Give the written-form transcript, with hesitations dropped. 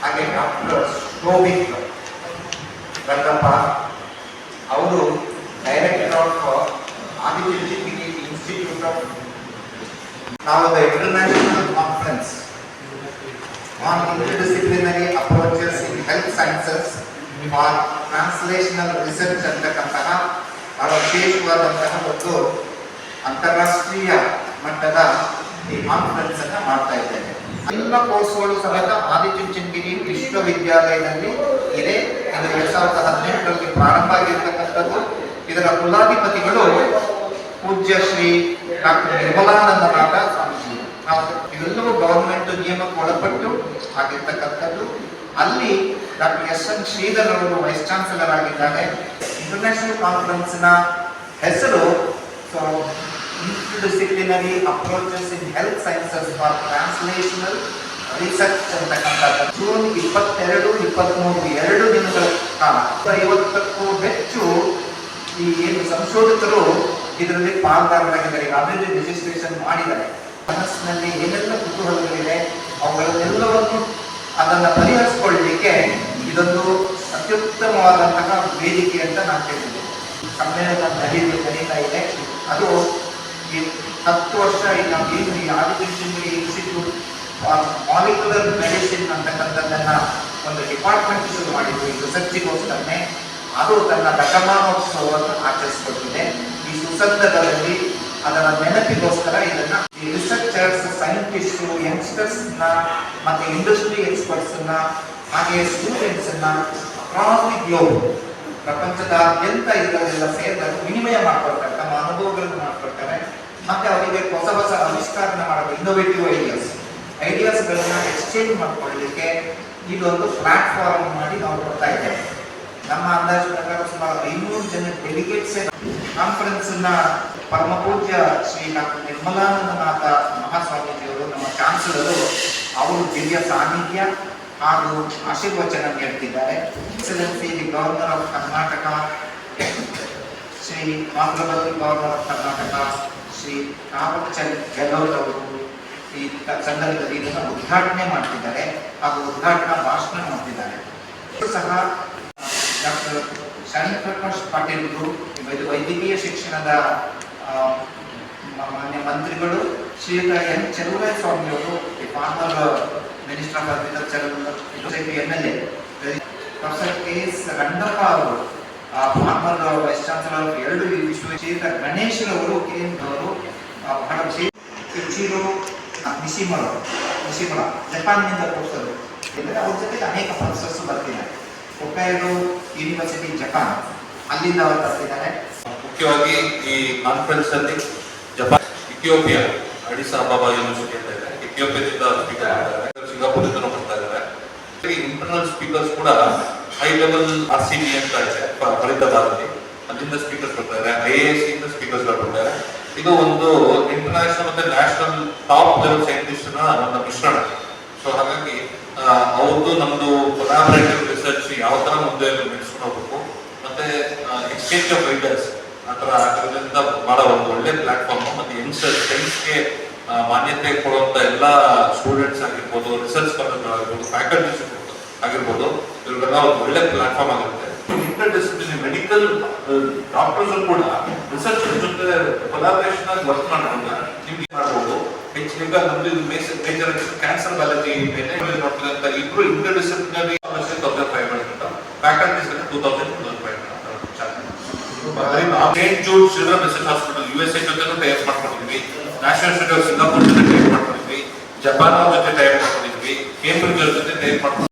ಹಾಗೆ ಡಾಕ್ಟರ್ ಶೋಭಿತ್ ರಂಗಪ್ಪ ಅವರು director of Adichunchanagiri institute of. Now the international conference on interdisciplinary approaches in health sciences for translational research ಅಂತಕ್ಕಂತಹ ಬಹಳ ವಿಶೇಷವಾದಂತಹ ಒಂದು ಅಂತಾರಾಷ್ಟ್ರೀಯ ಮಟ್ಟದ ಈ ಕಾನ್ಫರೆನ್ಸ್ ಅನ್ನ ಮಾಡ್ತಾ ಇದ್ದೇವೆ. ಎಲ್ಲ ಕೋರ್ಸ್ಗಳು ಸಮೇತ ಆದಿಚುಂಚನಗಿರಿ ವಿಶ್ವವಿದ್ಯಾಲಯದಲ್ಲಿ ಇದೆ. ಇದು 2018ರಲ್ಲಿ ಪ್ರಾರಂಭ ಆಗಿರ್ತಕ್ಕಂಥದ್ದು. ಇದರ ಕುಲಾಧಿಪತಿಗಳು ಪೂಜ್ಯ ಶ್ರೀ ಡಾಕ್ಟರ್ ನಿರ್ಮಲಾನಂದನಾಥ ಸ್ವಾಮೀಜಿ. ಇದೆಲ್ಲವೂ ಗವರ್ಮೆಂಟ್ ನಿಯಮಕ್ಕೆ ಒಳಪಟ್ಟು ಆಗಿರ್ತಕ್ಕಂಥದ್ದು. ಅಲ್ಲಿ ಡಾಕ್ಟರ್ ಎಸ್.ಎನ್. ಶ್ರೀಧರ್ ಅವರು ವೈಸ್ ಚಾನ್ಸಲರ್ ಆಗಿದ್ದಾರೆ. ಇಂಟರ್ನ್ಯಾಷನಲ್ ಕಾನ್ಫರೆನ್ಸ್ ನ ಹೆಸರು interdisciplinary approaches in health sciences for translational research ಅಂತಕ್ಕಂಥದ್ದು. ಜೂನ್ 22, 23 2 ದಿನಗಳ ಕಾಲ 50ಕ್ಕೂ ಹೆಚ್ಚು ಈ ಏನು ಸಂಶೋಧಕರು ಇದರಲ್ಲಿ ಪಾಲ್ಗಾರರಾಗಿದ್ದಾರೆ. ಆಲ್ರೆಡಿ ರಿಜಿಸ್ಟ್ರೇಷನ್ ಮಾಡಿದ್ದಾರೆ. ಮನಸ್ಸಿನಲ್ಲಿ ಏನೆಲ್ಲ ಕುತೂಹಲಗಳಿದೆ ಅವುಗಳನ್ನೆಲ್ಲವನ್ನು ಅದನ್ನು ಪರಿಹರಿಸಿಕೊಳ್ಳಲಿಕ್ಕೆ ಇದೊಂದು ಅತ್ಯುತ್ತಮವಾದಂತಹ ವೇದಿಕೆ ಅಂತ ನಾನು ಹೇಳಿದ್ದೆ. ಸಮ್ಮೇಳನ ನಡೀತಾ ಇದೆ. ಅದು ಈ 10 ವರ್ಷ ನಾವು ಏನು ಈ ಆದಿಚುಂಚನಗಿರಿ ಇನ್ಸ್ಟಿಟ್ಯೂಟ್ ಮಾಲಿಕ್ಯುಲರ್ ಮೆಡಿಸಿನ್ ಅಂತಕ್ಕಂಥದ್ದನ್ನ ಒಂದು ಡಿಪಾರ್ಟ್ಮೆಂಟ್ ಶುರು ಮಾಡಿದ್ವಿ ರಿಸರ್ಚಿಗೋಸ್ಕರನೇ. ಅದು ತನ್ನ ದಶಮಾನೋತ್ಸವವನ್ನು ಆಚರಿಸಿಕೊಟ್ಟಿದೆ. ಈ ಸುಸಂದರ್ಭದಲ್ಲಿ ಅದರ ನೆನಪಿಗೋಸ್ಕರ ಇದನ್ನ ಈ ರಿಸರ್ಚರ್ಸ್, ಸೈಂಟಿಸ್ಟ್, ಯಂಗ್ಸ್ಟರ್ಸ್ ನ ಮತ್ತೆ ಇಂಡಸ್ಟ್ರಿ ಎಕ್ಸ್ಪರ್ಟ್ಸ್ ನ ಹಾಗೆ ಸ್ಟೂಡೆಂಟ್ಸ್ ನ ಅಕ್ರಾಸ್ ದಿ ಗ್ಲೋಬ್ ಪ್ರಪಂಚದಾದ್ಯಂತ ಇದರೆಲ್ಲ ಸೇರಿದಾಗ ವಿನಿಮಯ ಮಾಡ್ಕೊಳ್ತಾರೆ, ತಮ್ಮ ಅನುಭವಗಳನ್ನು ಮಾಡ್ಕೊಳ್ತಾರೆ. ಮತ್ತೆ ಅವರಿಗೆ ಹೊಸ ಹೊಸ ಆವಿಷ್ಕಾರನ ಮಾಡಬೇಕು, ಇನ್ನೋವೇಟಿವ್ ಐಡಿಯಾಸ್ಗಳನ್ನ ಎಕ್ಸ್ಚೇಂಜ್ ಮಾಡ್ಕೊಳ್ಳಲಿಕ್ಕೆ ಇದೊಂದು ಪ್ಲಾಟ್ಫಾರ್ಮ್ ಮಾಡಿ ನಾವು ಕೊಡ್ತಾ ಇದ್ದೇವೆ. ನಮ್ಮ ಅಂದಾಜು ಪ್ರಕಾರ ಸುಮಾರು 500 ಜನ ಡೆಲಿಗೇಟ್ಸ್ ಕಾನ್ಫರೆನ್ಸ್ ನ ಪರಮ ಪೂಜ್ಯ ಶ್ರೀ ಡಾಕ್ಟರ್ ನಿರ್ಮಲಾನಂದನಾಥ ಮಹಾಸ್ವಾಮೀಜಿಯವರು, ನಮ್ಮ ಚಾನ್ಸಲರು, ಅವರು ದಿವ್ಯ ಸಾನ್ನಿಧ್ಯ ಹಾಗೂ ಆಶೀರ್ವಚನ ನೀಡುತ್ತಿದ್ದಾರೆ. Excellency the governor of Karnataka, Shri honourable governor of Karnataka Shri Thaawarchand Gehlot ಅವರು ಈ ಸಂದರ್ಭದಲ್ಲಿ ಇದನ್ನು ಉದ್ಘಾಟನೆ ಮಾಡ್ತಿದ್ದಾರೆ ಹಾಗೂ ಉದ್ಘಾಟನಾ ಭಾಷಣ ಮಾಡ್ತಿದ್ದಾರೆ. ಸಹ ಡಾಕ್ಟರ್ ಶರಣ್ಪ್ರಕಾಶ್ ಪಾಟೀಲ್ ವೈದ್ಯಕೀಯ ಶಿಕ್ಷಣದ ಮಾನ್ಯ ಮಂತ್ರಿಗಳು, ಶ್ರೀಯುತ ಎನ್. ಚೆಲುವರಾಯಸ್ವಾಮಿ ಅವರು farmer minister of agriculture, MLA, professor KS. Rangappa ಅವರು ಫಾರ್ಮರ್ ವೈಸ್ ಚಾನ್ಸಲರ್ ಆಫ್ 2 ವಿಶ್ವವಿದ್ಯಾಲಯ, ಗಣೇಶ್ ಅವರು KM ಅವರು ಬಹಳ ಇಚಿರೋ ನಿಶಿಮುರಾ ಜಪಾನ್ನಿಂದ ಪ್ರೊಫೆಸರ್ ಇದ್ದಾರೆ. ಅವ್ರ ಜೊತೆಗೆ ಅನೇಕ ಪ್ರೊಫೆಸರ್ಸ್ ಬರ್ತಿದ್ದಾರೆ. ಒಕೈಡೋ ಯೂನಿವರ್ಸಿಟಿ ಜಪಾನ್, ಅಲ್ಲಿಂದ ಅವರು ಬರ್ತಿದ್ದಾರೆ. ಮುಖ್ಯವಾಗಿ ಈ ಕಾನ್ಫರೆನ್ಸ್ ಅಲ್ಲಿ ಜಪಾನ್, ಇಥಿಯೋಪಿಯಾ, ಅಡಿಸ್ ಅಬಾಬಾ ಯೂನಿವರ್ಸಿಟಿ ಅಂತ ಇದೆ, ಇಥಿಯೋಪಿಯಾದಿಂದ ಸ್ಪೀಕರ್ ಆಗಿದ್ದಾರೆ, ಸಿಂಗಾಪುರದಿಂದ ಬರ್ತಾ ಇದ್ದಾರೆ. ಇಂಟರ್ನಲ್ ಸ್ಪೀಕರ್ಸ್ ಕೂಡ ಹೈ ಲೆವೆಲ್ RCB ಅಂತ ಇದೆ ಫರೀದಾಬಾದಲ್ಲಿ, ಅಲ್ಲಿಂದ ಸ್ಪೀಕರ್ಸ್ ಬರ್ತಾರೆ. IASC ಇಂದ ಸ್ಪೀಕರ್ಸ್ ಬರ್ತಾರೆ. ಇದು ಒಂದು ಇಂಟರ್ನ್ಯಾಷನಲ್ ಮತ್ತೆ ನ್ಯಾಷನಲ್ ಟಾಪ್ ಲೆವೆಲ್ ಸೈಂಟಿಸ್ಟ್ ನ ಒಂದು ಮಿಶ್ರಣ. ಸೊ ಹಾಗಾಗಿ ಅವ್ರದ್ದು ನಮ್ದು ಕೊಲಾಬರೇಟಿವ್ ರಿಸರ್ಚ್ ಯಾವ ತರ ಮುಂದೆ ನಡೆಸ್ಕೊಂಡು ಹೋಗ್ಬೇಕು, ಮತ್ತೆ ಎಕ್ಸ್ಚೇಂಜ್ ಆಫ್ ಐಡಿಯಾಸ್ ಆ ತರ ಆಗಿರೋದ್ರಿಂದ ಬಹಳ ಒಂದು ಒಳ್ಳೆ ಪ್ಲಾಟ್ಫಾರ್ಮ್. ಮತ್ತೆ ಯಂಗ್ಸ್ಟರ್ಸ್, ಸೈನ್ಸ್ಗೆ ಮಾನ್ಯತೆ ಕೊಡುವಂತ ಎಲ್ಲ ಸ್ಟೂಡೆಂಟ್ಸ್ ಆಗಿರ್ಬೋದು, ರಿಸರ್ಚ್ ಸ್ಕಾಲರ್ಸ್ ಆಗಿರ್ಬೋದು, ಫ್ಯಾಕಲ್ಟೀಸ್ ಆಗಿರ್ಬೋದು, ಇವ್ರಿಗೆಲ್ಲ ಒಂದು ಒಳ್ಳೆ ಪ್ಲಾಟ್ಫಾರ್ಮ್ ಆಗಿರುತ್ತೆ. ಇಂಟರ್ ಡಿಸಿಪ್ಲಿನರಿ ಮೆಡಿಕಲ್ ಡಾಕ್ಟರ್ಸ್ ಕೂಡ ರಿಸರ್ಚ್ ಜೊತೆ ಕೊಲಾಬರೇಷನ್ ಆಗಿ ವರ್ಕ್ ಮಾಡೋದ್ರಿಂದ ನಿಮ್ಗೆ ಮಾಡ್ಬೋದು. ಈಗ ನಮ್ದು ಮೇಜರ್ ಕ್ಯಾನ್ಸರ್ ಬಯಾಲಜಿ ಮೇಲೆ ನೋಡ್ತಕ್ಕಂಥ ಇಬ್ರು interdisciplinary 1500 faculties 2500 saint Jude children research hospital USA ಜೊತೆ ಟೈಪ್ ಮಾಡ್ಕೊಂಡಿದ್ವಿ, ನ್ಯಾಷನಲ್ ಇನ್ಸ್ಟಿಟ್ಯೂಟ್ ಆಫ್ ಸಿಂಗಾಪುರ್ ಜೊತೆ ಟೈಪ್ ಮಾಡ್ಕೊಂಡಿದ್ವಿ, ಜಪಾನ್ ಜೊತೆ ಟೈಪ್ ಮಾಡ್ಕೊಂಡಿದ್ವಿ, ಕೇಂಬ್ರಿಡ್ಜ್ ಜೊತೆ ಟೈಪ್ ಮಾಡ್ಕೊಂಡಿದ್ವಿ.